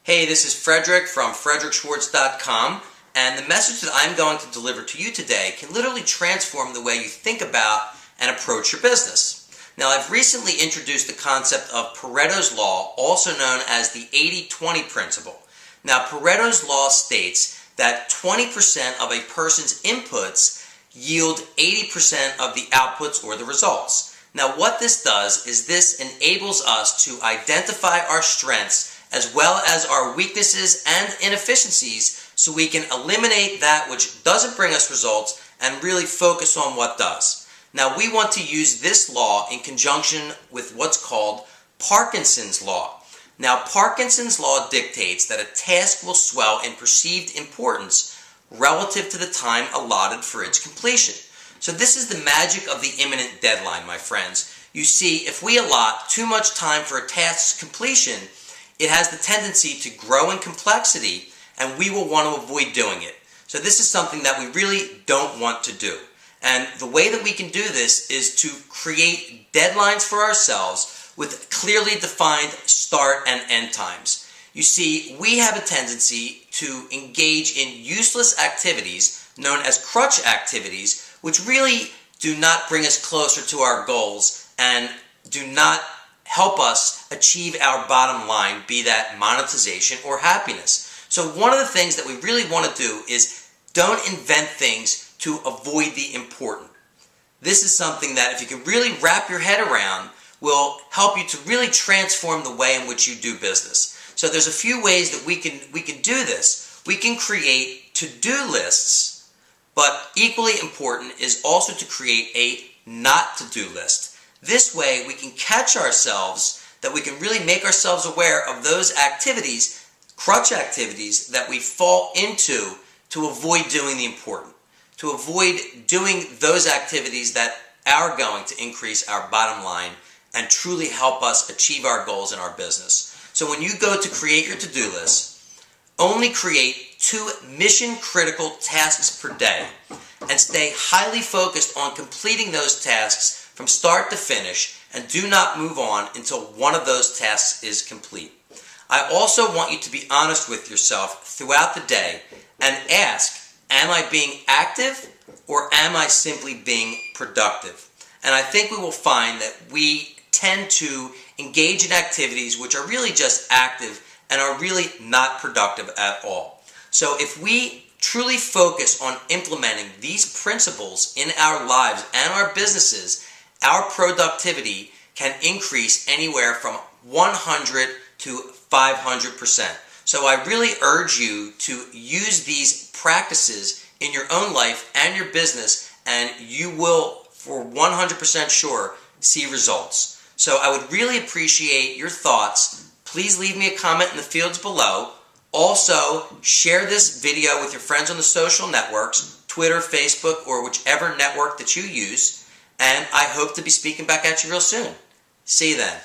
Hey, this is Frederick from frederickschwartz.com, and the message that I'm going to deliver to you today can literally transform the way you think about and approach your business. Now, I've recently introduced the concept of Pareto's Law, also known as the 80-20 principle. Now, Pareto's Law states that 20% of a person's inputs yield 80% of the outputs or the results. Now, what this does is this enables us to identify our strengths as well as our weaknesses and inefficiencies so we can eliminate that which doesn't bring us results and really focus on what does. Now, we want to use this law in conjunction with what's called Parkinson's Law. Now, Parkinson's Law dictates that a task will swell in perceived importance relative to the time allotted for its completion. So this is the magic of the imminent deadline, my friends. You see, if we allot too much time for a task's completion, it has the tendency to grow in complexity, and we will want to avoid doing it. So this is something that we really don't want to do. And the way that we can do this is to create deadlines for ourselves with clearly defined start and end times. You see, we have a tendency to engage in useless activities known as crutch activities, which really do not bring us closer to our goals and do not help us achieve our bottom line, be that monetization or happiness. So one of the things that we really want to do is don't invent things to avoid the important. This is something that if you can really wrap your head around will help you to really transform the way in which you do business. So there's a few ways that we can do this. We can create to-do lists, but equally important is also to create a not to-do list. This way we can catch ourselves, that we can really make ourselves aware of those activities, crutch activities, that we fall into to avoid doing the important, to avoid doing those activities that are going to increase our bottom line and truly help us achieve our goals in our business. So when you go to create your to-do list, only create 2 mission-critical tasks per day and stay highly focused on completing those tasks from start to finish, and do not move on until one of those tasks is complete. I also want you to be honest with yourself throughout the day and ask, am I being active or am I simply being productive? And I think we will find that we tend to engage in activities which are really just active and are really not productive at all. So if we truly focus on implementing these principles in our lives and our businesses, our productivity can increase anywhere from 100 to 500%. So I really urge you to use these practices in your own life and your business, and you will, for 100% sure, see results. So I would really appreciate your thoughts. Please leave me a comment in the fields below. Also, share this video with your friends on the social networks, Twitter, Facebook, or whichever network that you use. And I hope to be speaking back at you real soon. See you then.